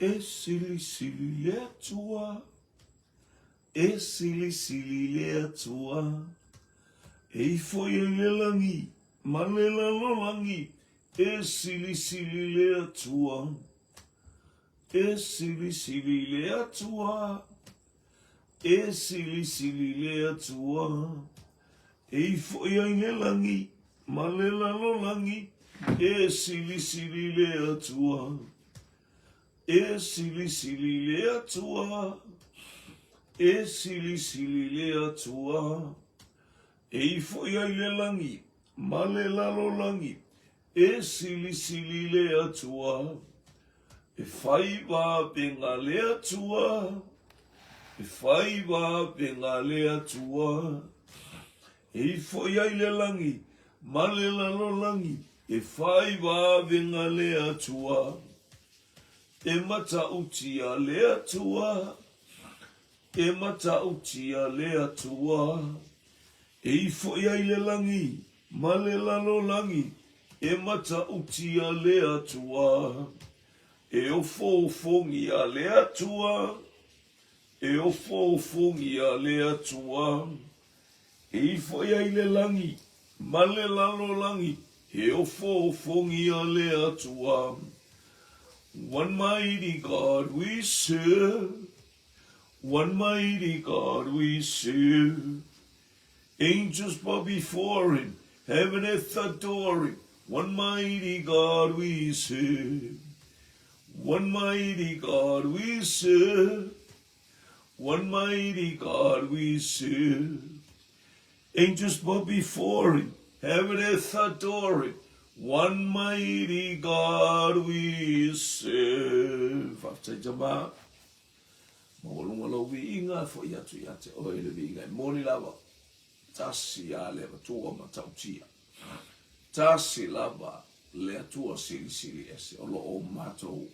E sili sili le atua. E sili sili le atua. E foi le langi. Malela lo langi. E sili sili le atua. E sili sili le atua. E sili sili le atua. E foi le langi. Malela lo langi. E sili sili le atua. E sili sili le atua. E sili sili le atua. E foi le langi. Malela lo langi. E sili sili le atua. E fai va penga le atua. E fai va penga le atua. E foi le langi. Malela lo langi. E fai va penga le atua. E mata utia le atua. E mata utia le atua. E foi le langi. Malela lo langi. E mata utia le atua. E o fofongi a le atua. E o fofongi a le atua. E foi le langi. Malela lo langi. E o fofongi a le atua. One mighty God we serve. One mighty God we serve. Angels bow before him. Heaven hath adore him. One mighty God we serve. One mighty God we serve. One mighty God we serve. Angels bow before him. Heaven hath adore him. One mighty God we serve. After Jama, Mawalunga lo wiinga fo yatu yate o ele wiinga moni lava tasi ya leva tua matautia tasi lava le tua sili sili ese o lo o matou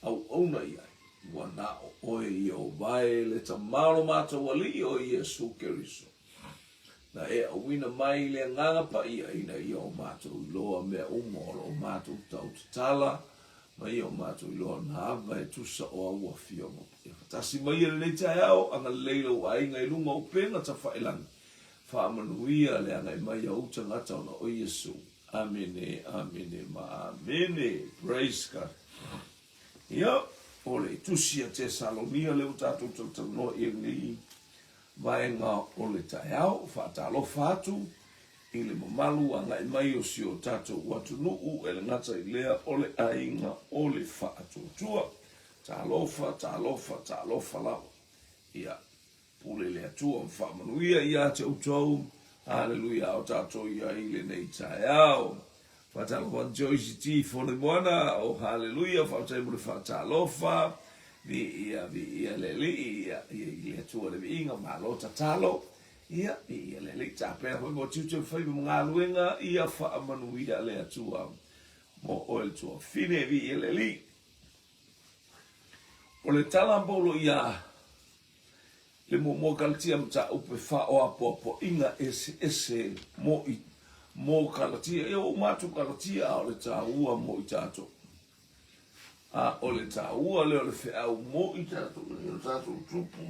au ona ia wana o e o vai le tamalo matou ali o Yesu Keriso. Na e a wina mai le nganga pa ia ina i o matou loa mea umoro o matou tau tala ma i o matou loa na hava e tusa o aua fio mo. Tasi mai le le tai au anga leilo wa inga i lunga o penga ta whaelangi. Whaamanuia le anga i mai au tangata ona o Yesu. Amene, amene, ma amene. Praise God. Ia, ole tusia te Salonia leo tātou tau no i ngi vaenga o le tai au, whaatalo whātu, i le mamalu anga i mai o si o tātou watu nuu, e le ngata i lea o le ainga o le whaatu tua. Tālofa, tālofa, tālofa lau. Ia, pule le atua whaamanuia ia te utou, hallelujah, o tātou ia i le nei tai au. Whatalofa Joyce T. Fone moana, o hallelujah, whaotai mure whaatalofa, vi ia le li, ia le atua le inga, malota talo, ia le li tāpea, hoi mo tiutiu whai mga luenga, ia whaamanuia le atua, mo oel tua fine vi ia le li. O le talambolo ia le mo kalatia mta upe wha o apo inga ese mo kalatia e o matu kalatia o le tāua mo i tātou. A o le tāua le o le wheau mo i tātou le o tātou tupu.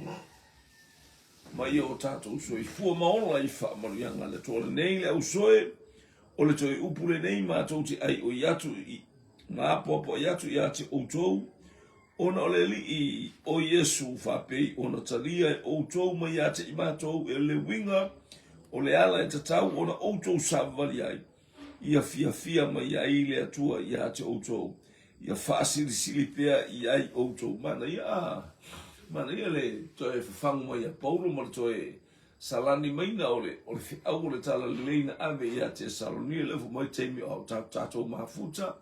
Ma i o tātou soe fua maola i wha maruianga le tōle nei le au soe o le toi upule nei mātou te ai o iatu i ngā apo iatu i ate o tou. Ona ole li o Yesu whapei, ona talia e outou mai ate i mātou e le winga, o le ala e tatau, ona outou savali ai. Ia fia mai ai le atua i ate outou. Ia whaasiri sili pea i ai outou. Mana ia le toe whafangu mai a Paulo, ma le toe salani maina o le au o le tala leina ave i ate Salonia, lefu mai teimi o tātou mafuta.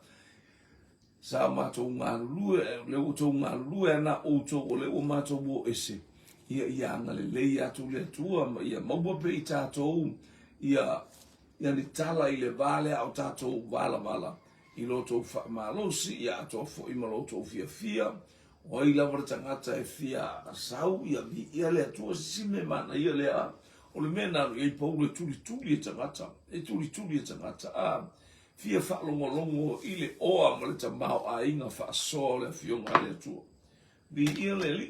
Sa mātou ngā lue, leo tō ngā lue ana o tō o leo mātou mo ese. Ia anga le lei atu le atua, ia maua pe i tātou, ia ni tala i le vale au tātou vala. I loto whaamalosi, ia ato fo i maloto fia. O i lava tangata e fia sau, ia le atua sime mana, ia le a. O le mena i pau le tuli e tangata, fia whaalongo i le oa ma le tamau a inga whaasoa le fionga le atua. Vi ia le li,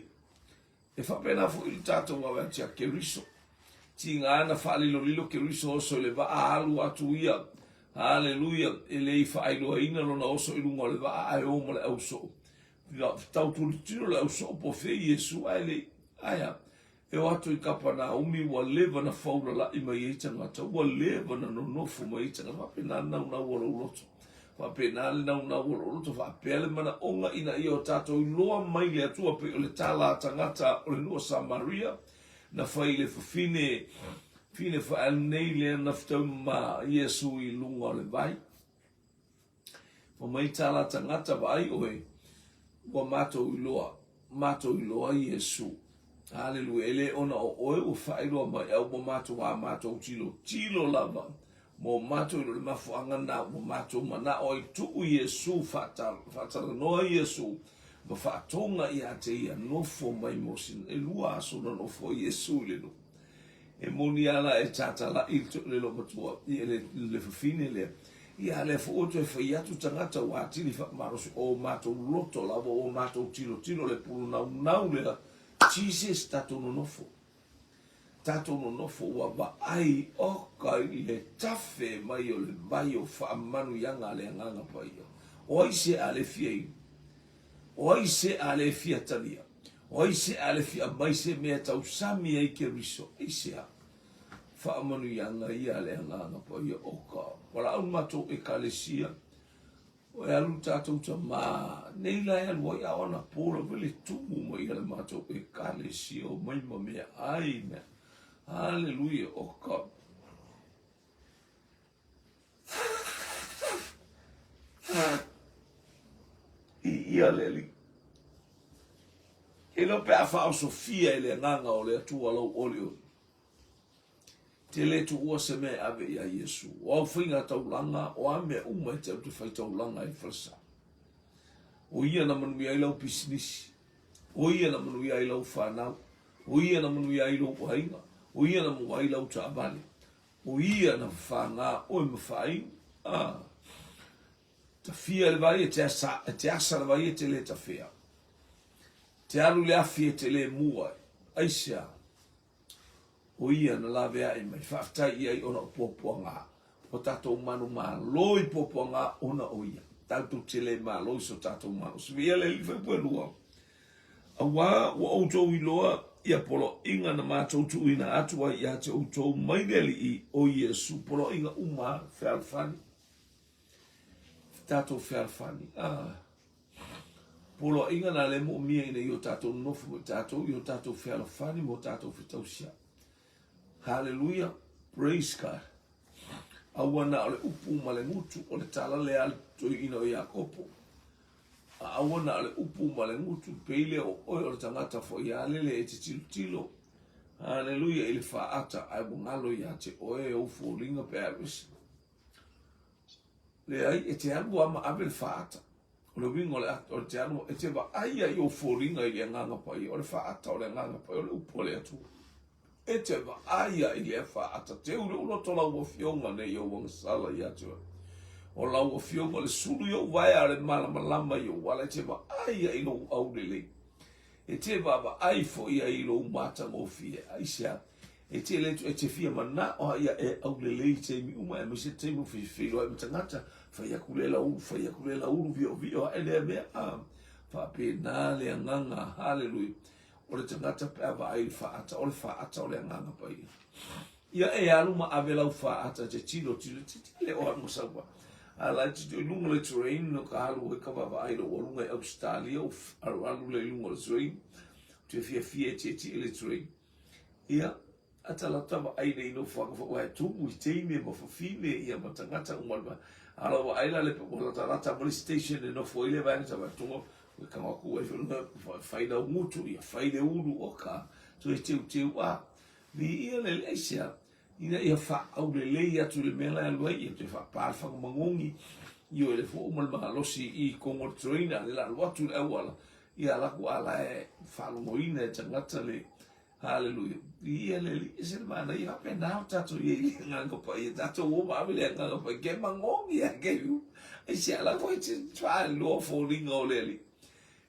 e whapena fo i le tātou ngawe atia ke riso. Ti ngā ana whaalilo lilo ke riso oso le va alu atu ia. Haleluia, e lei whaailoa ina lona oso i lunga le va a e oma le au so. Tau tuli tino le au so po fe Yesu ai le aia. E o atu I kapana umi wa leva na faula la ima I tangata, wa leva na nonofo ma I tangata, wapena nau wala uloto. Wapena nau wala uloto, wapele mana onga ina I o tato I loa mai le atua pe o le tala tangata o le nua Samaria, na whai le fine whaal nei le naftau ma Yesu I lunga o le vai. Wa mai tala tangata vai oe, wa mato I loa Yesu. Hallelujah. Ele ona o oe o whaeroa mai au mo mato wa mato tilo lava. Mo mato ilo le mafuanga na mo mato mana o I tuu Yesu whatara noa Yesu. Ma whaatonga I ate ia nofo mai mosin. E lua aso na nofo Yesu le no. E moni ala e tatala ilto le lo matua. I le fafine le. Ia le fo oto e whaiatu tangata wa atili whakamarosi o mato loto lava o mato tilo le pulu nau le Jesus tato no nofo. Tato no nofo wa ba ai oka I le tafe mai o le vai o whaamanu yanga le nganga pai. Oi se ale fia. Oi se ale fia tania. Oi se ale fia mai se mea tau sami ai ke riso. Ei se a. Whaamanu yanga I ale nganga pai oka. Wala au mato e kalesia. O e alu tātou ta mā, nei lai alu ai awana pōra wele tumu mai ale mātou e kāle si o mai ma mea ai mea. Hallelujah, o ka. Ia leli. E lo pe a whao Sofia e le nganga o le atua lau olio. Te le tu ua se me ave ia Yesu. O au whinga taulanga, o a mea uma e te au te whai taulanga I whalasa. O ia na manu ia I lau pisinisi. O ia na manu ia I lau whanau. O ia na manu ia I lau wainga. O ia na manu I lau taabale. O ia na whanga o e mawhainga. Ta fia le vai e te asa le vai e te le ta fia. Te alu le afi e te le mua. Aisia. O ia na lawe ai mai whaftai ia I ona o pōpuanga. O tātou manu mā loi pōpuanga ona o ia. Tātou te le mā loi so tātou manu. So ia le li whapue lua. A wā wa outou I loa ia polo inga na mātou tu ina atua ia te outou maigeli I o Yesu. Polo inga uma whalfani. Tātou whalfani. Polo inga na le mo mia ina I o tātou nofu mo tātou. I o tātou whalfani mo tātou whitausia. Hallelujah, praise God. Awana ole upu male ngutu ole tala le alto ina o Yakopo. Awana ole upu male ngutu peile o ole tangata fo ialele e te tilo. Hallelujah, ili faata ai bungalo ya te oe o fulinga pe aris. Le ai e te alu ama abel faata. Ole wingo le ato ole te alu e te va ai ai o fulinga I nganga pai. Ole faata ole nganga pai ole upu ole atu. E te wa aia I le whaata te ure uloto lau o fionga ne I o wangasala I atua. O lau o fionga le suru I o waia le malamalama I o wala te wa aia I lo aurele. E te wa ai fo ia I lo mata mo fie. Aisia. E te letu e te fia mana o ia e aurele I te mi uma e mi se te mu filo e mtangata. Whaia kulela uru vio e le mea whape nā le nganga. Hallelujah. O le tangata pe awa ai whaata, o le whaata o le nganga pai. Ia e aluma awe lau whaata te tilo, le o anu sawa. A lai te lunga le terrain, no ka halu e kawawa ai lo o lunga e Australia, o alu le lunga le terrain, te fia te le terrain. Ia, atala tawa ai nei no whakawha e tumu I teime ma whawhine ia ma tangata umalwa. Ala wa ai la le pe o la tarata mali station e no foile vai tawa tungo. We kama ku e whaida ngutu ia whaide uru o ka tu e teu a vi ia le leisia ina ia wha au le lei atu le mela e luai ia te wha pārwhanga mangongi I o le fo umal mga losi I kongo troina le la luatu le awala ia laku ala e whalongoina e tangata le Hallelujah. Ia leli ese mana ia pe na tato ia nganga pa ia tato wo ma vile nganga pa ke mangongi ya ke yu. Ese ala foi try lo falling o leli.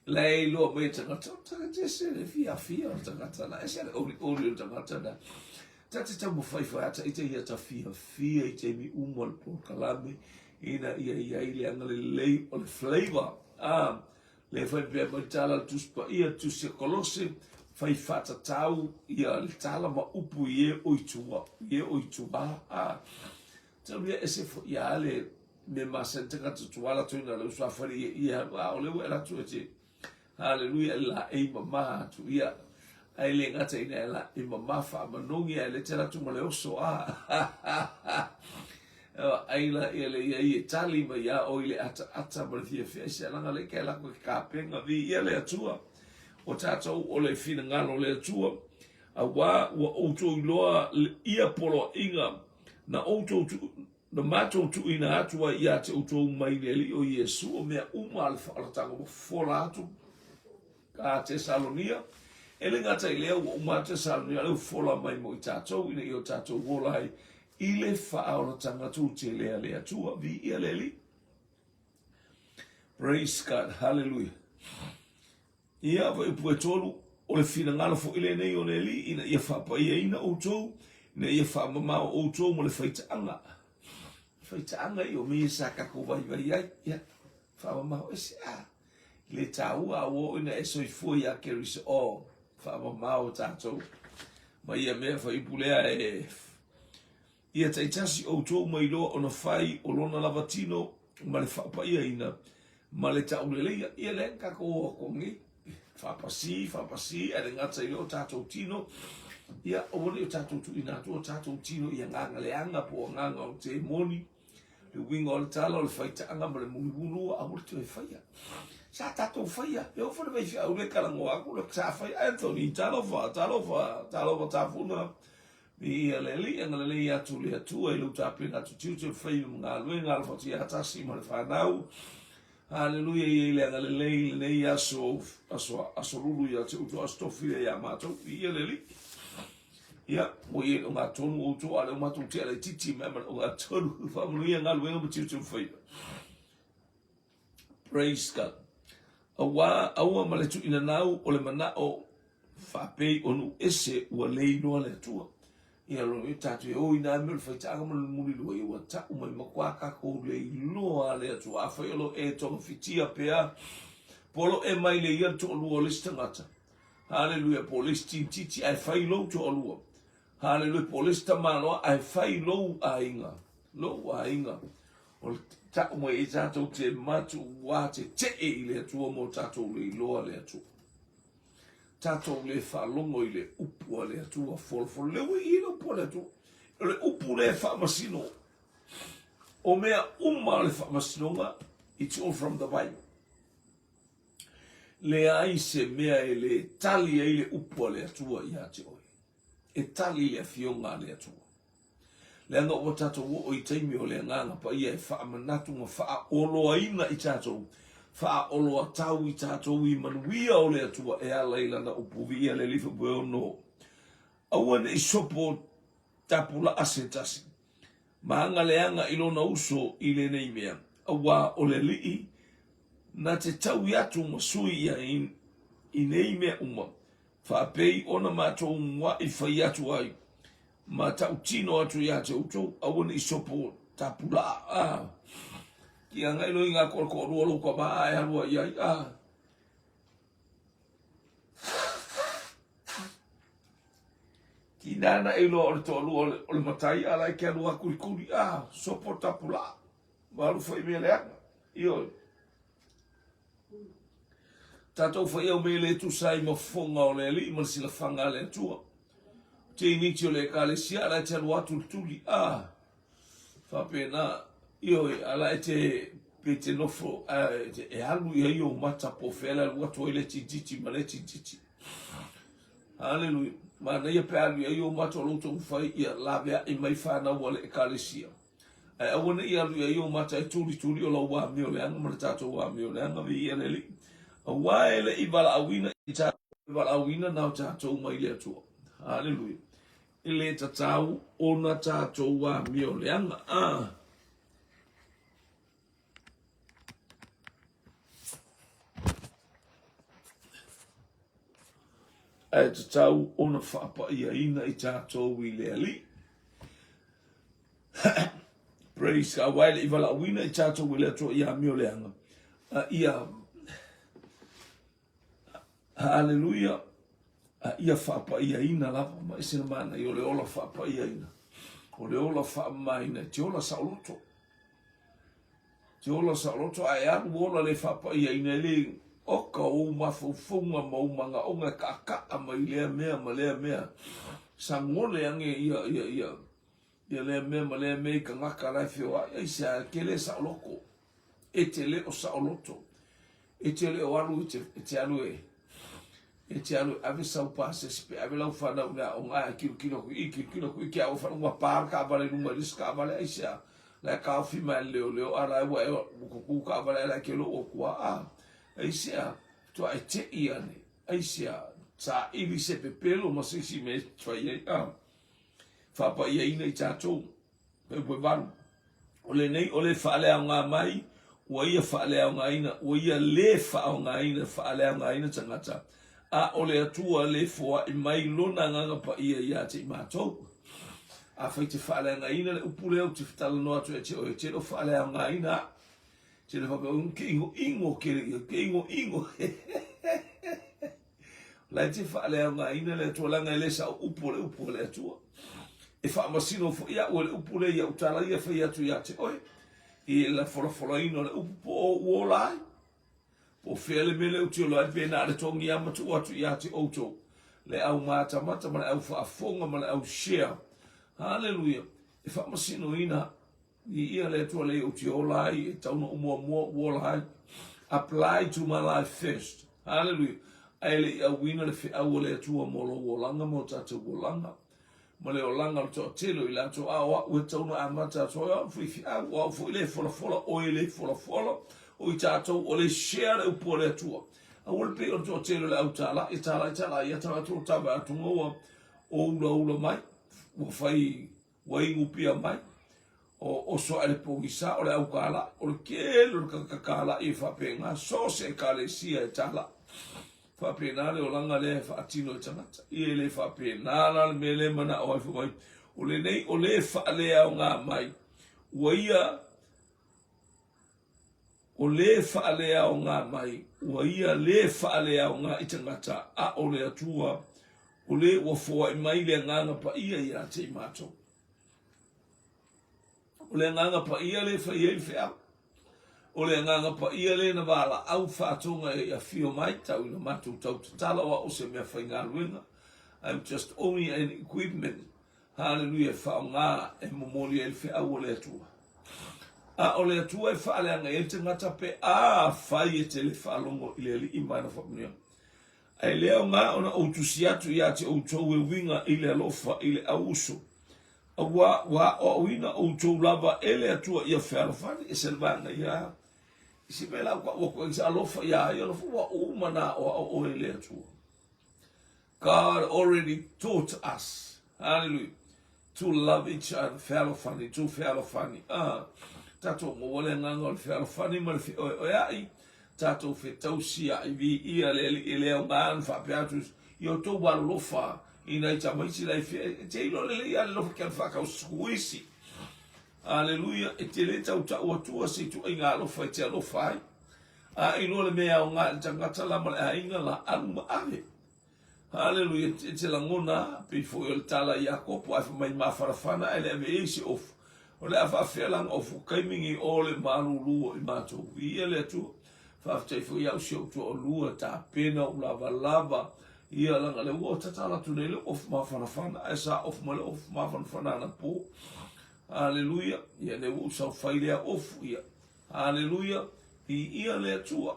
Lei lo me tanga tanga jese le fia tanga tana ese oli tanga tana. Tata tamu fai ata ite ia ta fia ite mi umol po kalame ina ia ile ngale lei o flavor. Le fai pe ma tala tuspa ia tusia kolose. Fai fata tau ia le tala ma upu ie oitua tau ia ese fo ia le me masente ka tutuala tuina le usua fari ia o le wera tu ete haleluya la e mama tu ia ai le ngata ina la e mama fa manongi ia le tera tu male oso ai la ia le ia tali ma ia o ile ata ma fia fia langa le ke la ko kapenga vi ia le atua o tātou o le whina ngalo le atua, a wā ua outou iloa ia polo inga na outou na mātou tu ina atua ia te outou mai li o Iesu o mea uma le whaalatanga mo fola atu ka te Salonia. Ele ngata i lea ua uma te Salonia leu fola mai mo i tātou ina i o tātou wolai i le whaalatanga tu te lea le atua vi ia leli. Praise God, hallelujah. Ia vai pue tolu o le fina ngala fo ile nei o le li ina ia fa pa ia ina outou ina ia fa mama o outou mo le faitaanga i o mi sa ka ko vai ia fa mama o se le tau a o ina e soi fu ia ke ris o fa mama o tatou ma ia me fa i pulea e ia taitasi outou mai lo ona fai o lona lavatino ma le fa pa ia ina ma le tau le ia le ka ko ngi Fapasi, e ngata i o tātou tino. Ia o wale o tātou tu ina tu o tātou tino ia nganga le anga po nganga o te moni. Le winga o le tala o le whaita anga ma le mungu a wale te whaia. Sa tātou whaia. E o whare mei whia ule karango aku le sa whaia. Anthony, talofa tāwhuna. Mi ia leli, anga leli atu le atua i lau tāpena atu tiu te whaia mga alue ngā alfa ti atasi ma le whanau. Hallelujah, ile ngale le nei aso lulu ya te uto astofi ya mato ia leli ia mo ye o matonu o to ale mato te ale titi mema o atonu fa mo ia ngale wenga mo titu fai. Praise God. Awa maletu ina nau o le mana o fa pei onu ese ua lei no le tua. Ia lo i tatu e o ina me fai tanga mo muli lo i wa ta o mai makwaka ko le lo ale atu a fai lo e to fitia pea polo e mai le ia to lo lista ngata. Hallelujah, polisti titi ai fai lo to lo. Hallelujah, polista malo ai fai lo ainga o ta o mai tatu te matu wa te e le atu mo tatu le lo ale atu. Tatou le whalongo i le upu a le atua folfol. Le ui ino po le atua. Le upu le whamasino. O mea le whamasinonga. It's all from the Bible. Le ai se mea e le tali e le upu a le atua i ate oi. E tali le fionga le atua. Le anga o tatou o i teimi o le nganga pa ia e whamanatu ma wha oloa ina i tatou. Fa olo atau i tātou i manuia o le atua e a leila na upuvia le lifa bweo no. Awane i sopo tapula ase tasi. Maanga leanga ilona uso i le nei mea. Awa o le lii na te tau i atu masui ia i nei mea uma. Fa pei ona mātou mwa i whai atu ai. Ma tau tino atu i ate uto. Awane i sopo tapula Kia ngai lo inga ko lo ko ba ai halua ia Ki nana e lo o to lo o le matai ala ke lo kuri sopota pula. Malu foi me le io. Tato foi o me le tu sai mo fonga o le li mo sila fanga le tua. Te ni tio le kale sia la te lo atu tuli fa pena io ala te pete nofo e alu io mata po fela lu toile titi maleti titi. Hallelujah. Ma na ia pe alu io mata lo to fai ia lave e mai fa na wale ekalesia. E awona ia alu io mata tuli o lo wa mi o le anga mata wa mi o le anga vi ia le. A waele i bala awina i ta bala awina na ta to mai le to. Hallelujah. Ele tatau ona tātou wa mio leanga. Ai tatau ona whaapa ia ina I tātou I le ali. Praise ka waile I wala wina I tātou I le atua ia mio leanga. Ia Hallelujah. Ia whaapa ia ina lava ma isina mana I ole ola whaapa ia ina. Ole ola whaapa maina te ola saoloto. Te ola saoloto ai aru ola le whaapa ia ina le oka o mawhauwhaunga maumanga o ngā ka mai lea mea ma lea mea. Sa ngole ange ia lea mea ma lea mea ka ngaka rai whioa ia isa ke le saoloko. E te le o saoloto. E te le o aru e te aru e te alu ave sau pase spe ave lau fana una o nga kilo ku ki au fana uma par ka vale numa riska vale aisia la ka fi mal leo ara wa ku ka vale la kilo o kwa aisia to ai te iane aisia sa ivi se pepelo ma se si me try fa pa ia ina I tatou pe van ole nei ole fa le nga mai o ia fa le nga ina o ia le fa nga ina fa le nga ina tangata a ole atua le foa I mai lona nganga pa ia te mātou. A whai te whaale nga ina le upule au te whtala noa tu e te o whaale nga ina. Te le whaka ke ingo ke ingo. Lai te whaale nga ina le atua langa le sa upule atua. E wha masino fo ia o le upule ia utala ia whai atu ia te oe. I la fola ino le upo o uolai. O fele mele uti o loa pena le tongi amatu atu I ate auto. Le au mata ma le au whaafonga ma le au share. Hallelujah. E whaamasino ina I ia le tua le uti o lai e tauna umua lai. Apply to my life first. Hallelujah. Ai le au wina le whi au le tua molo wolanga mo tatu wolanga. Ma le olanga le toa telo I lato awa ue tauna amata toa fui au fui le fola o le fola. O I tātou o le share le upo le atua. A wale pe o tō tēlo le au tāla, I tāla, I tāla tō tawa atunga o ula mai, o whai waingu pia mai, o soa le pōgisa, o le au kāla, o le kēlo le kakakāla I whapenga, so se ka le sia E tāla. Whapena le o langa le whaatino I tangata. I le whapena le me le mana o haifu mai. O le nei, o le whaalea o ngā mai. Ua ia o le whaalea o ngā mai, ua ia le whaalea o ngā itangata, a o le atua, o le ua fōa I mai le nganga pa ia I a te mātou. O le nganga pa ia le whai ei whea, o le nganga pa ia le na wala au whātonga I a whio mai, tau I na mātou tau te talawa o se mea whai ngā ruenga. I'm just only an equipment, hallelujah, whao ngā e momoli e whea o le atua. A o le atua e whaaleanga e te ngata pe a whai e te le whaalongo I le li I maina whapunia. Ai leo ngā ona outusi atu I ate outou e winga I le alofa I le auso. A wa o ina outou lava e le atua I a whaalofani e se levanga I a. I si me lau kwa wako I se alofa I a I alofa wa umana o e le atua. God already taught us, hallelujah, to love each other, whaalofani, to whaalofani. Tato mo wale nganga o le whaalofani ma le oiai. Tato whi tausia I vi ia le au ngāan whapeatus. I o tō walofa I nei tamaisi lai whia. Te ilo le ia le lofa kia whakau skuisi. Aleluia. E te le tau tau atua si tu ai ngā lofa I te alofa ai. A ilo le mea o ngā tangata lama le hainga la anu ave. Aleluia. Te langona pifo I o le tala I a kopo ai mai mawharafana ai le ave eisi ofu. O le awhawhelang o whukaimingi o le maru lua I mātou. Ia le atu, whawhtei fu iau si o tua o lua tā pena o lava. Ia langa le ua tatala tunei le of mawhanawhana. E sa of male of mawhanawhana na pō. Aleluia. Ia le ua sau whailea of ia. Aleluia. I ia le atua.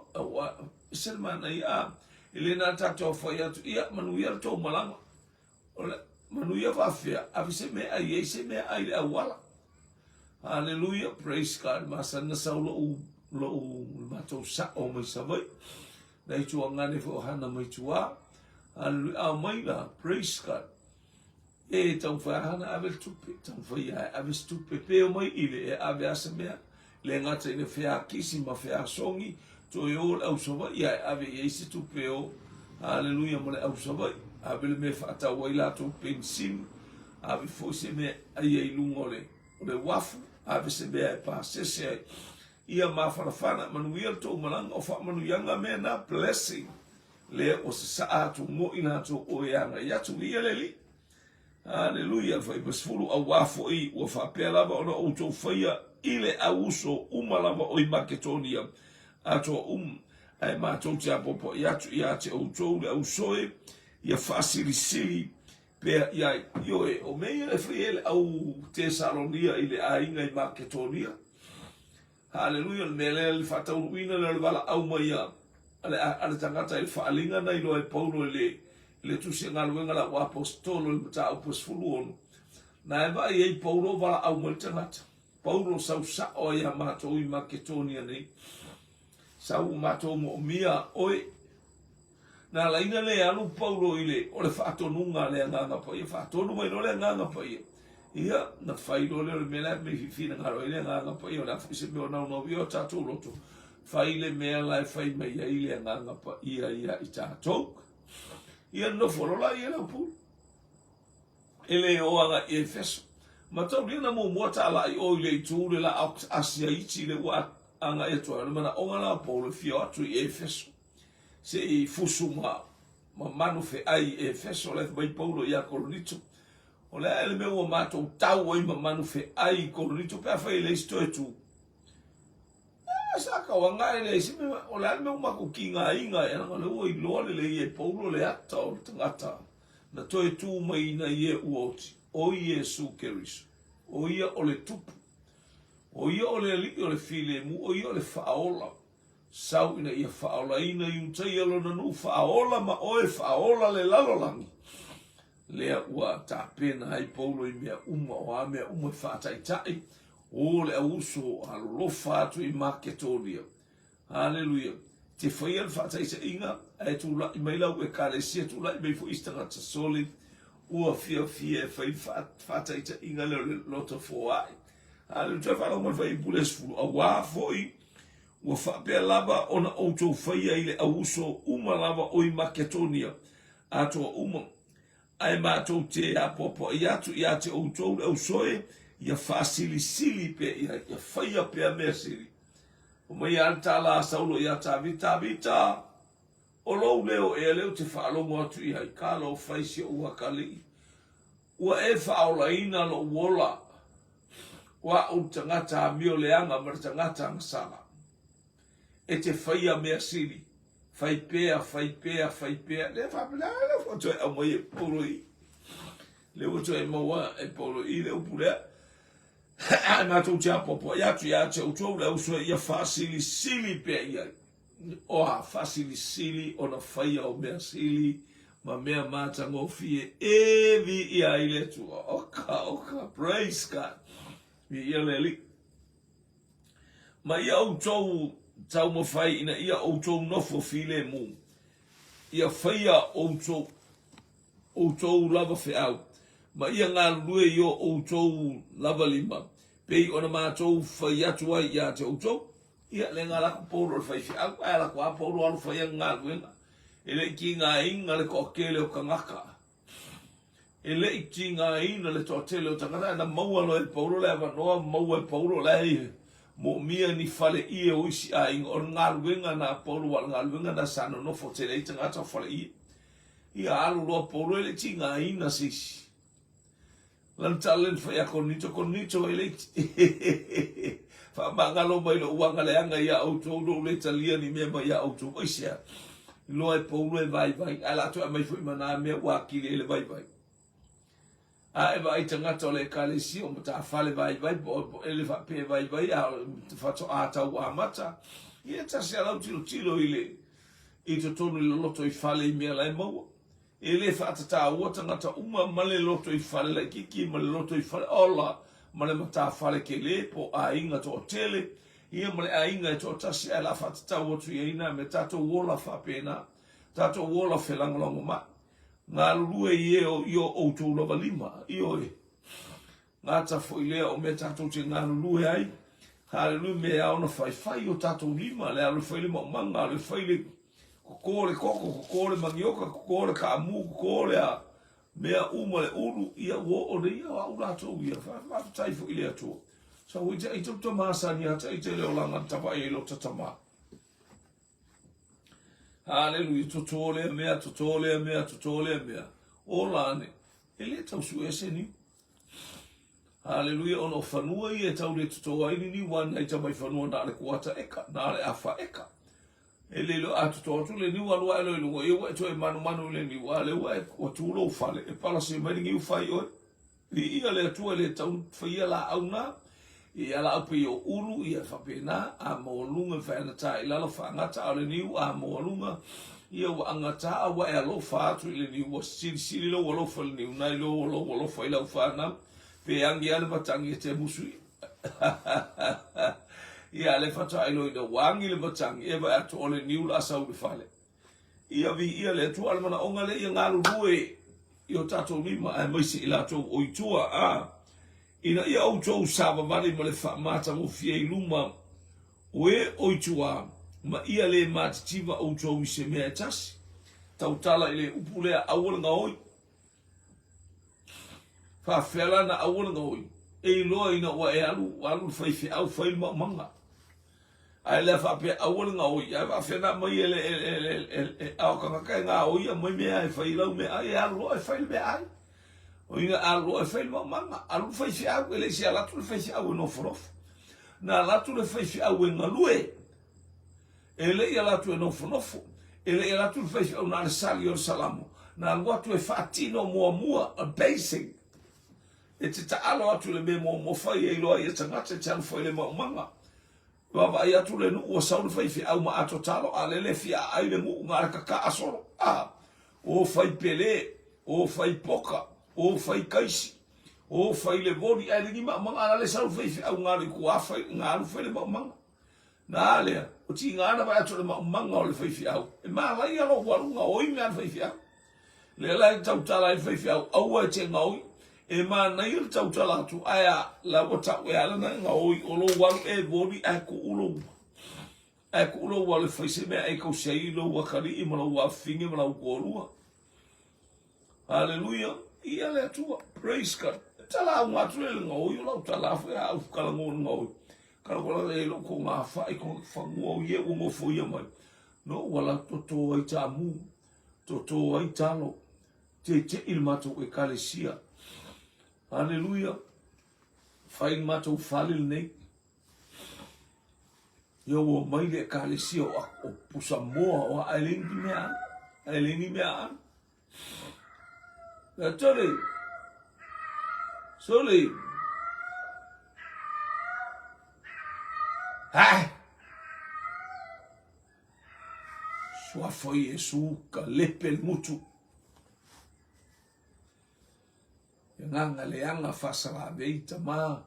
Selmana I a. I le nā tātou whai atu. Ia manuia le tō malanga. O le manuia whawhea. Avi se mea ai e se mea ai le awala. Hallelujah, praise God. Masana sa lo matou sa o mai savai. Dai tua ngane fo hana mai tua. Hallelujah, mai la, praise God. e tau whahana ave tupe, tau whaia ave stupe peo mai ile e ave asa mea, le ngata ine whea kisi ma whea songi, to e o le au sawa, ia e ave e isi tupe o, haleluia mo le au sawa, ave le me whaata waila to pensin, ave fo se me ai e lungo le wafu, ave se mea e pa sese ai, ia ma whanawhana, manuia to malanga o wha manuyanga me na blessing, le o se saa to mo ina to o eanga, ia tu ia le li, haleluia, fai pasfulu a wafo i ua whapea lava ona o tau whaia ile a uso umalava o i Maketonia ato ai mātou te apopo i atu i ate o tau le au soe ia whasirisiri pea iai ioe o mea le friele au Tesalonia i le ainga i Maketonia haleluia le mea le whatauruina le wala au maia ale tangata i whaalinga nei loe Paulo le tusi ngaluenga la wa apostolo le mata apostolo ono na e vai e Paulo wala au maltangata Paulo sau sa o ia matou i Maketonia nei sau matou mo mia oi na laina le alu Paulo ile o le whaatonunga le nganga pa ia whaatonu mai no le nganga pa ia na whailo le mela me fifina ngaro ile nganga pa ia na fise me ona no vio tatu loto whaile mea lai whai mai ia ile nganga pa ia i tatou ia no folola ia la pu ele o anga e Efeso ma tau lina mo mota la i o le tu le la asia iti le wa anga e to mana o ngala Paulo fio atu i Efeso se i fusuma ma manu fe ai Efeso le vai Paulo ia Korinto o le ele me o mato tau i ma manu fe ai Korinto pe fa ile sto e tu saka wanga ele se me o le me uma ko kinga inga e ngale o i lo le e Paulo le ata o tangata na to e tu mai na ie uoti o Yesu Keriso o ia o le tupu o ia o le li o le file mu o ia o le faola sau ina ia faola ina i utai alo na nu faola ma o e faola le lalolangi lea ua ta pena ai Paulo i mea uma o a mea uma whaataitai o le auso alofa atu i Maketonia haleluia te whaia le whaataita inga e tu la i mailau e kālesia tu la i mei fo istangata solid ua fia e whai whaataita inga le loto fo ai haleluia te whanau man whai bules fulu a wāfoi ua whapea lava ona outou whaia i le auso uma lava o i Maketonia atoa uma ai mātou te apopo i atu i ate outou le ausoe ia whaasilisili pe ia whaia pea mea siri. O mai anta la saulo ia ta vita. O lou leo e leo te whaalongo atu i hai kālo whaisia ua kali. Ua e whaolaina lo wola. Ua o tangata mio leanga mar tangata ngasala. E te whaia mea siri. Whai pea. Le whapila le whato e amai e polo i. Le wato e maua e polo i le upulea. Ai mātou te apopo i atu o tau le uso ia whaasilisili pe ia. Oa whaasilisili o na whaia o mea sili ma mea mātanga o fie evi ia i le tua. Oka, praise God. Ia le li. Ma ia o tau ma whai ina ia o tau nofo file mu. Ia whaia o tau lava whiau. Ma ia ngā lue i o tau lava lima. Pei ona mātou whai atu ai ia te outou. Ia le ngā lako Paulo le whai whiau. Ai lako a Paulo alu whai ngā luenga. E le ki ngā inga le koakele o kangaka. E le ki ngā ina le tōtele o tangata. Na maua lo e Paulo le avanoa. Maua e Paulo le hei. Mo mia ni whale i e oisi a inga. O ngā luenga na Paulo wala ngā luenga na sano no fotele i tangata whale i. Ia alu loa Paulo e le ki ngā ina sisi. Lan talen fa konito ele fa mangalo mai lo wanga le anga ia auto do le talia ni me mai auto oisia lo e Paulo e vai ala to mai foi mana me wa ki le vai a e vai tanga to le kalesi o mata fale vai ele fa pe vai a fa to ata wa mata ia ta se ala tilo ile i to tonu lo to i fale me la mo ele whaatata ua tangata uma male loto i whale la kiki male loto i whale ola male mata whale ke le po a inga to tele ia male a inga to tasi a la whaatata ua tu ina me tato wola whapena tato wola whelangolongo ma ngā lulue i o tō lava lima, i o e. Ngā tafo i lea o mea tātou te ngā lulue ai, hallelujah, mea au na whai o tātou lima, lea le whai le manga, le whai le kokore koko, kokore mangioka, kokore ka amu, kokore a mea uma le uru, ia wo o le ia au lātou ia, whai fo i lea tō. So i te tau māsani ata, i te leo langa tapa e lo tatama. Hallelujah, totole mea, totole mea, totole mea. O lane, e le tau su ese ni. Hallelujah, ono whanua i e tau le totoa ini ni wan, ei tamai whanua na le kuata eka, na le awha eka. E le lo atotoa tu le ni walua e lo ilunga, e wa e toi manu le ni wa, le wa e kua tūlo ufale, e pala se maringi ufai oi. Li ia le atua le tau whaia la au na, i ala upe i o uru i a whapena a moalunga whanata i lalo whangata o le niu a moalunga i a wangata a wa e alo whaatu i le niu wa siri lo walo whale niu nai lo walo whailau whanam pe angi ale matangi e te musui i ale whata ilo i na wangi le matangi e wa ato o le niu la sau le whale i a vi i ale atu ale mana onga le i a ngaru rue i o tatou lima a maisi i lato o i tua a ina ia au tau sāwa mare ma le whaamata mo fia i luma o e oitua ma ia le mātitiva au tau i se mea e tasi. Tau tala i le upulea awalanga oi. Whawhela na awalanga oi. E loa ina wa e alu whaifi au whailma manga. Ai le whapea awalanga oi. Ai whawhena mai e au kangakai ngā oi a mai mea e whailau mea e alu loa e whail mea ai. O ina alu e whaile manga, alu whaifi au, ele si alatu le whaifi au e no whorofu. Na alatu le whaifi au e ngalue, ele i alatu e no whonofu, ele i alatu le whaifi au na le sali o salamo, na aluatu e whaatino mua, a basing, e te taalo atu le me mo whai e iloa i e tangata te alu whaile manga. Wawa ai atu le nu ua sau le whaifi au ma ato talo, a lele fia ai le ngu ngā kaka asoro, o whai pele, o whai poka, o fai kaisi o fai le voli ai le ma manga le sau fai au ngale ku a fai ngalu fai le manga na le o ti ngana ba atu le manga o le fai au e ma lai alo walu nga o ina fai au le lai tau tala fai au e te ngau e ma nei le tau tala tu aya la wata we ala na ngau o lo walu e voli a ku ulo walu fai se me e ko sei lo wakari i mo wa finge mo ko lua hallelujah. Ia le atua, praise God. Tala au ngatu e le ngau, iu lau tala afu e au kala ngau ngau. Kala kola e lo ko ngā whai, ko whangua o ie o ngofo ia mai. No, wala toto ai tā mu, toto ai talo, te il matou e kalesia. Hallelujah. Whai matou whalil nei. Ia o mai le kalesia o pusa moa o ailengi mea an. Sorry. Ai. Sua foi Yesu ka lepel mutu. Nganga leanga fasala veita ma.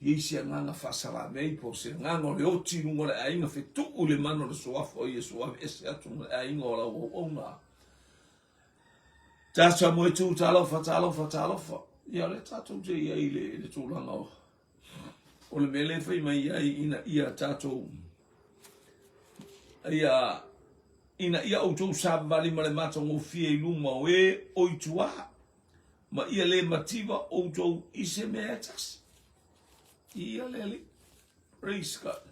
Yesi nganga fasala vei po se nganga le oti ngole ainga fetu le mano le sua foi Yesu ese atu ainga ola ona. Tata mo tu talofa. Ia le tatou te ia i le tūlanga o. O le mele whai mai ia tatou. Ia o tō sābali ma le mata ngō fia i luma o e oitua. Ma ia le mativa o tō ise mea tasi. Ia le. Praise God.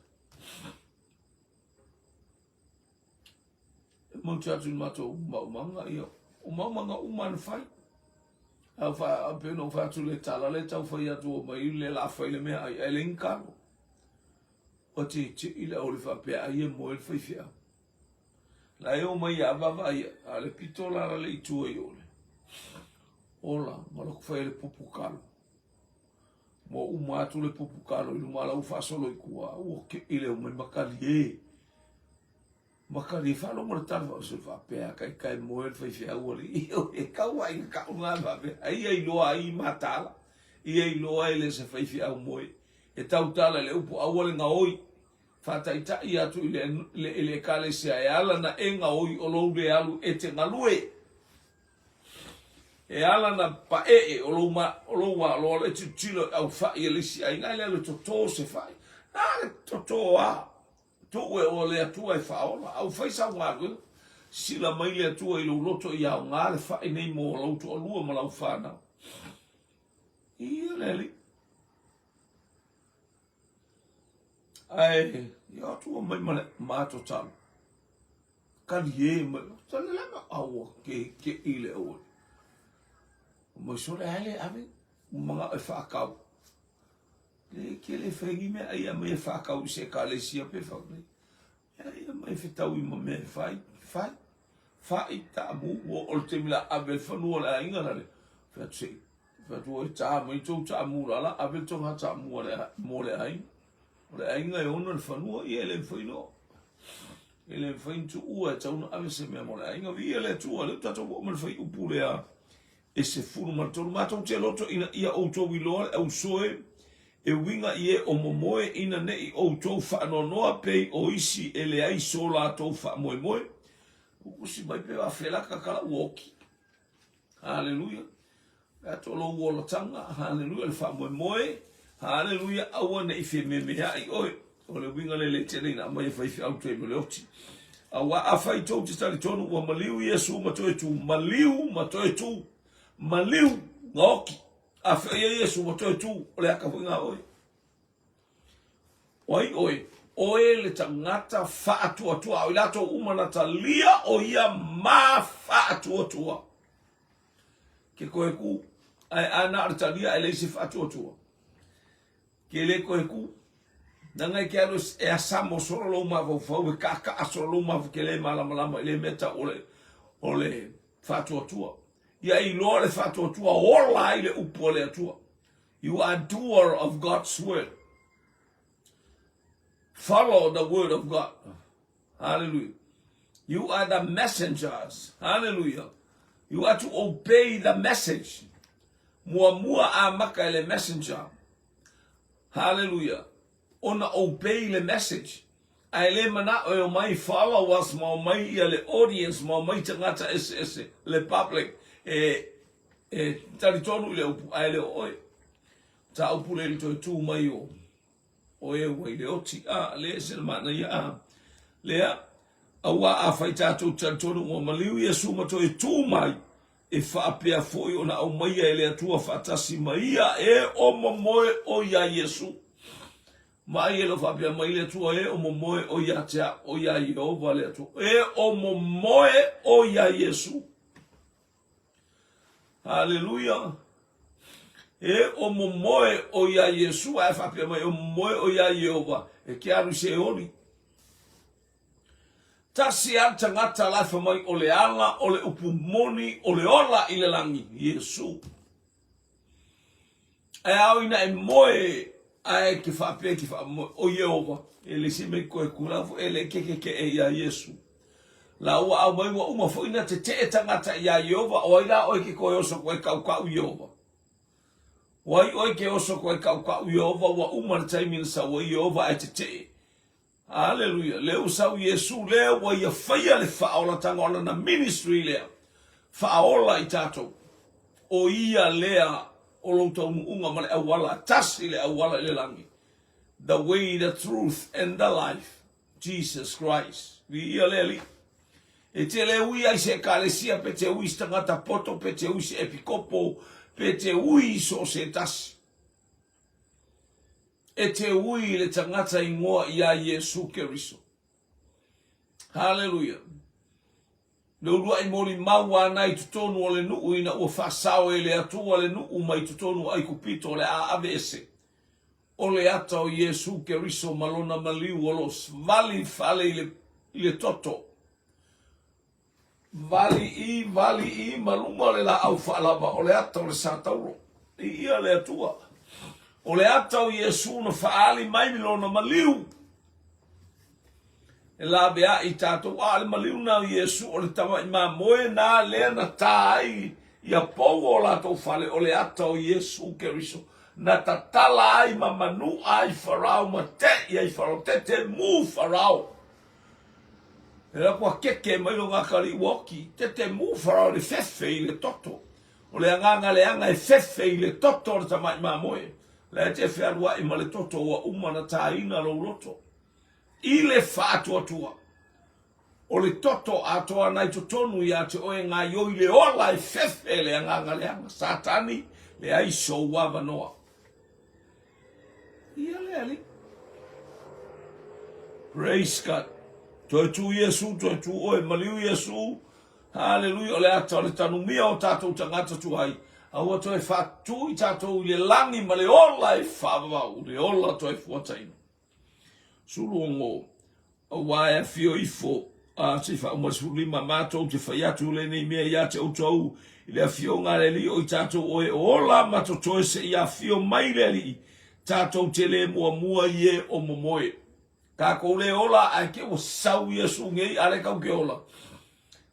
Mauti atu mata o maumanga ia. O maumanga umana whai. Au fa apeno fa tu le tala le tau fa ia tu mai le la fa le me ai le incalo. O ti ile o le fa pe ai mo el fa fia. La eu mai ava vai ale pitola le tu e ole. Ola, mo lo fa le popukalo. Mo uma tu le popukalo i mala u fa solo i kua o ke ile o mai makali Makari falo mo tava o se fa pe kai mo el fa fia o li e ka wa i ka una va ai lo ai matala i lo ai le se fa fia o mo e tau tala le upo awole nga oi fa ta ita i atu le kale se ai ala na enga oi o lo le alu e te ngalue E ala na pa o lo le tilo au fai e lisi ai ngai le toto se fai. Le toto a tu o le atua e faola au fai sa ngagu sila mai le atua i lo loto i au ngā le fai nei mo lau tu alua ma lau whana. Ia leli. Ai, ia atua mai mato talu. Kali e mai, tala lama awa ke ile awa. Mai sore ale ave, mga e whakau. Ke le whengi mea, ia mai e whakau se ka le sia pe whakau. Ia mai whetau i ma mea whai ta mu, o te mila ave whanua le inga rare. Whetu se, whetu e ta mai tau ta mu rala, ave tonga ta mu mo le hain. O le inga e ona le whanua, ia le whaino. Ele whain tu ua e tauna ave se mea mo le inga, ia le tua, le tato o man whai upu lea. E se furu matoro matau te loto ina ia outou i loa au soe e winga i e o momoe ina ne i outou whaanonoa pei o isi e le ai so lātou wha moe moe. Ukusi mai pe a whelaka kala uoki. Hallelujah. Ato lo uola tanga. Hallelujah. Le wha moe moe. Hallelujah. Aua ne i whi me mea i oe. O le winga le tene ina mai e whai auto e me leoti. Awa a whai tau te tari tonu ua maliu Yesu matoe tu. Maliu matoe tu. Maliu ngoki a whaia Yesu matoe tu o le aka whinga oi. Oi le tangata whaatua tua o ilato umanata lia o ia ma whaatua tua. Ke koe ku ai ana arta lia e leisi whaatua tua. Ke le koe ku nangai ke alu e asamo soro lo ma vau e kaka asoro lo ma ke le malama le meta o le whaatua tua. Ia I loa le whātua tua, ola I le upo le atua. You are doer of God's word. Follow the word of God. Hallelujah. You are the messengers. Hallelujah. You are to obey the message. Mua a maka le messenger. Hallelujah. Ona obey the message. Ai le mana o mai followers, ma mai ia le audience, ma mai tangata ese, le public. Tari tonu le upu ai le oi. Ta upu le to tu mai o. Oe wai le oti a le se mana ia. Lea awa a fai tātou tari tonu o maliu Yesu mato e tu mai. E whaapea foi o na au mai e le atua whaatasi mai e o momoe o ia Yesu. Mai e lo whaapea mai le atua e o momoe o ia tea o ia Yehova le atua. E o momoe o ia Yesu. Hallelujah. E o momoe o ia Yesu a whapea mai o momoe o ia Yehova. E ke aru se oli. Tasi an tangata laifa mai o le anga, o le upumoni, o le ola I le langi. Yesu. E au ina e moe ai ke whapea ki whamoe o Yehova. E le si me koe kurafu e le ke e ia Yesu. La ua au mai ua uma foina te tangata ia Yehova o ila oi ke koe oso koe kau Yehova. Wai oi ke oso koe kau Yehova ua uma na taimina sa ua Yehova e te. Hallelujah. Leo sau Yesu leo wa ia whaia le whaola tanga ona na ministry lea. Whaola I tātou. O ia lea o loutau unga male awala. Tasi le awala le langi. The way, the truth and the life. Jesus Christ. Vi ia lea li. E te le ui ai se kālesia pe te ui stangata poto, pe te ui se epikopo, pe te ui so se tasi. E te ui le tangata ingoa ia Yesu Keriso. Hallelujah. Le urua I mori maua nai tutonu o le nuu ina ua whasao e le atua le nuu mai tutonu ai kupito le a avese. O le ata o Yesu Keriso malona maliu o los vali fale I le toto. Vali I malunga le la au whaalava o le ata o le satauro. I ia le atua. O le ata o Yesu na whaali mai milona maliu. E la bea I tātou a le maliu na o Yesu o le tawa I moe na lea na tai ia pou o lātou whale o le ata o Yesu Keriso. Na tatala ai ma manu ai wharau ma te I wharau te mu wharau. E la kua keke mai lo ngakari woki te mu wharau le whewhe I le toto. O le anganga le anga e fefe I le toto o le tamai mamoe. Le te fe alua I ma le toto wa umana taina lo roto. I le whātua tua. O le toto atoa nai to tonu ia te oe ngā ioi le ola e fefe le anganga le anga. Satani le aiso wava noa. Ia le ali. Praise God. Toi tu Yesu, toi tu oe maliu Yesu. Hallelujah. O le ata o le tanumia o tātou tangata tu ai. Aua toi whātu I tātou le langi ma le ola e whāwau. Le ola toi fuataina. Sulu ongo. O wae fio ifo. Se wha umasuli ma mātou te whaiatu le nei mea ia te outau. I le fio ngā le li o I tātou oe ola matotoe se ia fio mai le li. Tātou te le mua mua ie o momoe. Ka kou le ola a ke o sau Yesu ngei ale kau ke ola.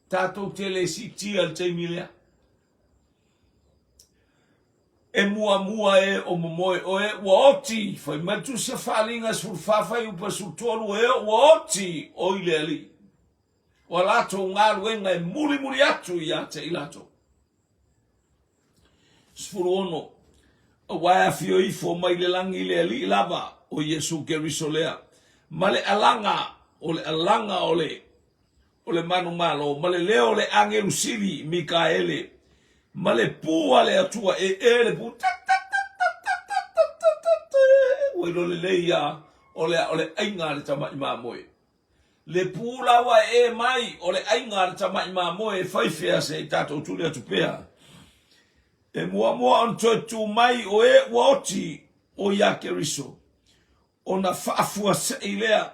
Tātou te le si tia le teimi lea. E mua mua e o momoe o e ua oti. Fai matu se whalinga sur whawhai upa sur tolu e ua oti o I le ali. Wa lato ngā luenga e muri muri atu I a te ilato. Sfuru ono. O wae fio ifo mai le langi le ali lava o Yesu Keriso lea. Male alanga o le manu malo. Male leo le angelu sili Mikaele. Male pua le atua e le pu. Welo le leia o le ainga le tamai mamoe. Le pula wa e mai o le ainga le tamai mamoe faifea se tato tuli atupea. E mua on tu mai o e woti o ia Keriso. O na whaafua se ilea.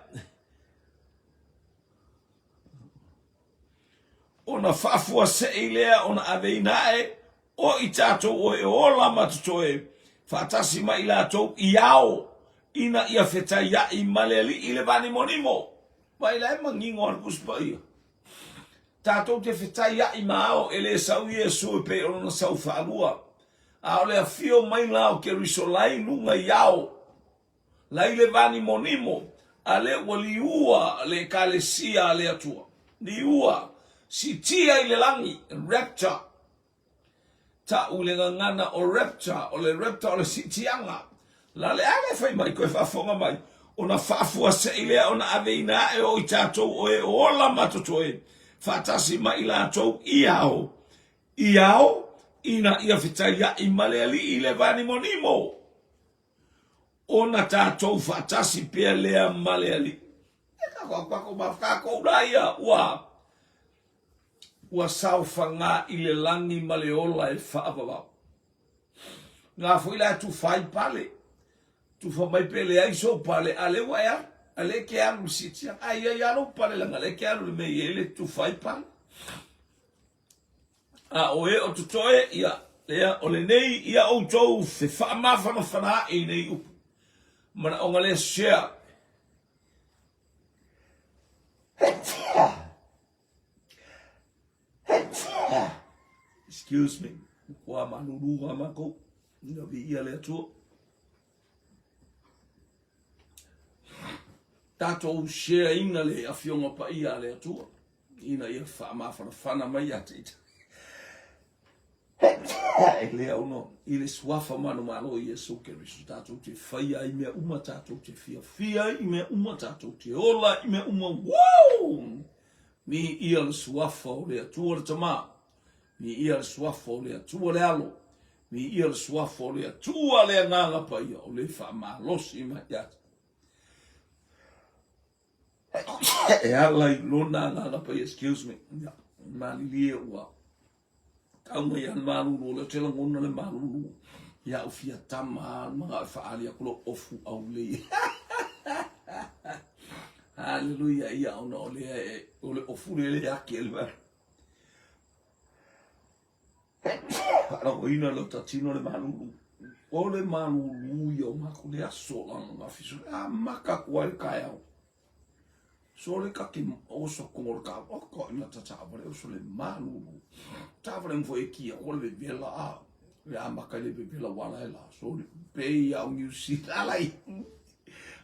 O na whaafua se ilea o na aveinae o I tātou o e ola matutoe. Whaatasi mai la tau I ao ina ia whetai ia I maleli I le vani monimo. Mai la e mangingo an kuspa ia. Tātou te whetai ia I maao e le sau Yesu e pe o na sau whaalua. A o le a fio mai lao Keriso lai nunga iao. Lai le vani monimo, a le waliua le kalesia le atua. Ni ua, si tia I le langi, rapture. Ta ule ngana o rapture, o le rapture o le si tianga. La le ale fai mai koe whafonga mai. O na whafua se ilea o na aveina e o I tātou o e o la matotoe. Whatasi mai la tau iao. Iao, ina ia whitai ia I maleali I le vani monimo. Ona tātou whatasi pia lea maleali. E kako mafkako raia ua. Ua saufa ngā I le langi maleola e whaapawau. Ngā fuila tu whai pale. Tu whamai pele aiso pale. Ale waia. Ale ke alu sitia. Aia yalo pale langa. Ale ke alu le mei ele tu whai pale. A oe o tutoe ia. Lea o le nei ia o tou fe whaamawhana whana I nei upu. Mana onga le share. Excuse me. Wa manuru amako. Ina vi ia le atua. Tato share inga le afionga pa ia le atua. Ina ia whaamawhana mai ate. E lea uno, I le swafa manu malo Yesu Keriso tātou te whaia I mea uma tātou te fia I mea uma tātou te ola I mea uma wow! Mi ia le swafa o le atua le tamā. Mi ia le swafa o le atua le alo. Mi ia le swafa o le atua le nganga pa ia o le whaamalosi ma iata. E ala I lona nganga pa ia, excuse me. Mali lia ua. Au mai an maruru le tela ngona le maruru ia o fia tama mga faali akulo ofu au le hallelujah ia ona ole ofu le ake elva ara oina lo tatino le maruru yo makule asola ma fisu a maka kwa kaya so le ka ki oso ko ka ko ina tata abore oso le maruru Tavren foi aqui, agora bebê lá, a macalha bebê lá, lá, só pei ao New Zealand lá.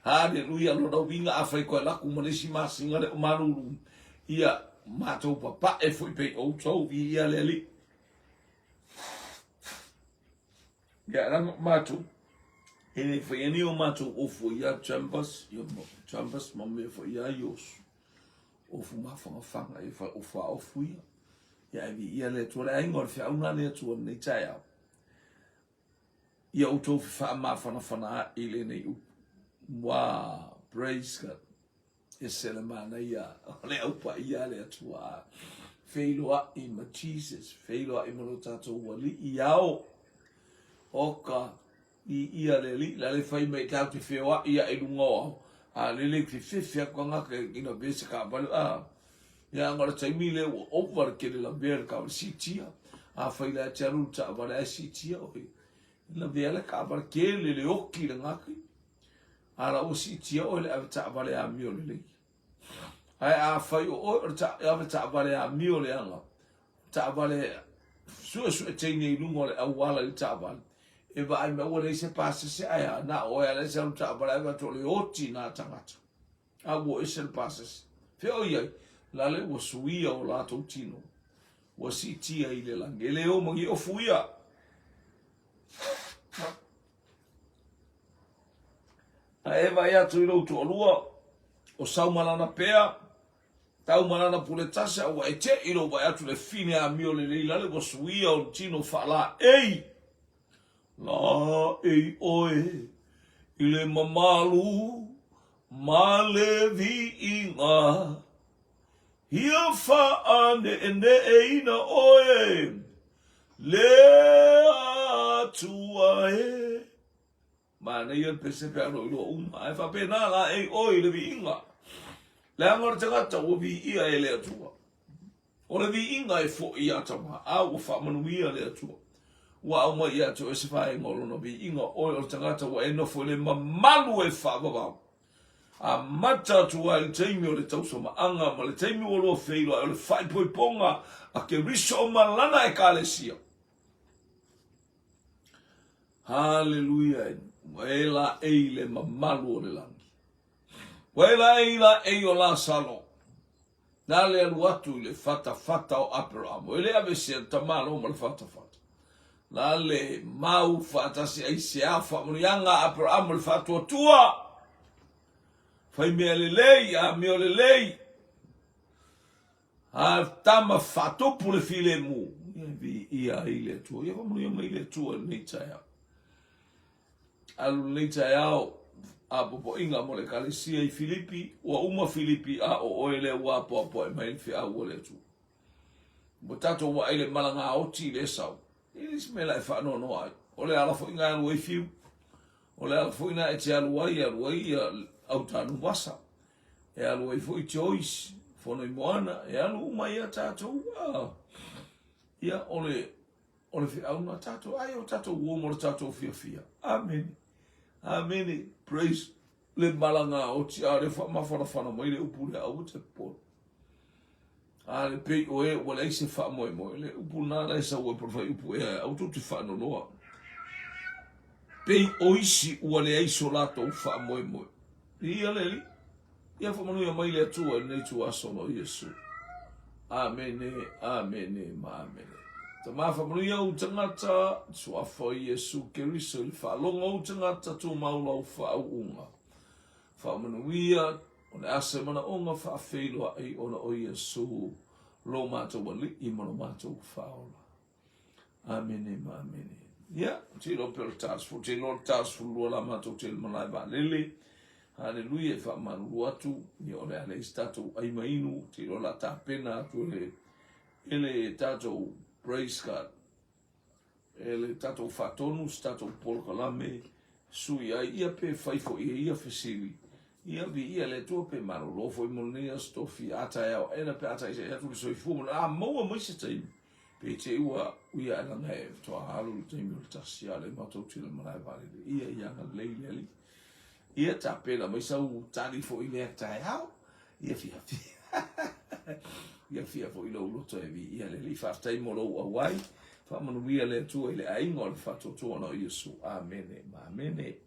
Aleluia, não vinha a frequar lá com uma desse massinha de maruru. Ia matou o papá e foi pei outro ia ali. Ya lang mato. Ele foi ele o mato o foi ya chambers, chambers mame foi ya yos. O fuma fanga e fa o fa o fui. Ya vi ia le tua ai ngor fa una le tua nei taya. Ia o to fa ma fana ile nei u. Wow, praise God. Esela mana ia le au pa ia le tua. Feiloa i ma Jesus, feiloa i mo tato wali iao. Oka i ia le li la le fai mai tau te fewa ia e lungo a le le fi fi ko nga ke ina bese ka bal ya ngora tai mile o over ke la ber ka si tia a fai la charu ta bala si tia o la vela ka bal ke le oki le ngaki ara o si tia o le ta bala a mio le ai a fai o ta bala a mio le anga ta bala su te ni lungo le a wala le ta bala e vai me ora se passa se ai na o ela se ta para va to le oti na tangata a wo se passa fe o ia la le wo suia o la to tino wo si tia ile la ngele o mo o fuia a e vai atu ilo to lua o sau malana pea tau malana pule tasa o e te ilo vai atu le fine a mio le la le wo suia o tino fa la ei la ei oe, ile mamalu, male vi inga, hia fa ane ene eina oe, le atua e. Mana ian pese pe ano ilo uma, e fa pena la ei oe le vi inga. Le angor tangata o vi ia e le atua. O le vi inga e fo ia tama, a o fa manuia le atua. Wa au mai atu e se whae ngolo no bi inga oi o tangata wa e nofo le mamalu e whaababau. A mata atu wa le teimi o le tausoma anga ma le teimi o lo feilo o le whae poiponga a ke riso o malana e ka le sia. Hallelujah. Waela e le mamalu o le langi. Waela e la e o la salo. Na le alu atu le fata o Abraham. Ele ave se tamalo ma le fata. La le mau fatasi ai se afa murianga Abraham le fatua tua. Fai mea le lei, a mea le lei. A tama fatu pule file mu. Ia ile tua. Ia famuria ma ile tua nei taia. Alu nei taia a popo inga mo le kalesia i Filipi. Wa uma Filipi a o oele wa popo e mai fi a wole tu. Botato wa ile malanga oti le sau. Ilis me lai wha no ai. O le ala fo inga alu e fiu. O le ala fo ina e te alu ai au tanu wasa. E alu e fo i choice. Fono i moana. E alu uma ia tātou. Ia o le fi au na tātou. Ai o tātou uomo le tātou fia. Amen. Amen. Praise. Le malanga o ti a le mawhanawhana mai le upu le au te polo. A le pei o e wala i se wha moe le upu nana e sa ua profai upu e au tu te wha no noa. Pei o isi ua le aiso lato u wha moe. Ia leli. Ia wha manuia mai le atua nei tu asono Iesu. Amene, amene, ma amene. Ta maa wha manuia u tangata tu afo Iesu keriso le wha longa u tangata tu maula u wha au unga. Wha manuia o le ase mana onga wha whailoa ai ona o Iesu lo mātou wali i mana mātou whaola. Amene ma amene. Ia, te lo pelo tāsfu, te lo tāsfu lua la mātou te le manai ba lele. Hallelujah, e wha maruru atu, ni o le ale is tātou aima inu, te lo la tāpena atu ele tātou praise God. Ele tātou whatonus, tātou polkalame, sui ai ia pe whaifo ia fesili. Ia vi ia le tua pe maro lofo I monia stofi ata eo ena pe ata isa atu so I fumo a moa mai se taimi pe te ua uia ana ngai to halu taimi o tasia le matou tila manai vale ia na leili ia ta pena mai sau tali fo I le tai hau ia fia fo I lo loto e vi ia le li fa tai mo lo awai fa manu ia le tua ile ai ngol fa to no Iesu amene ma amene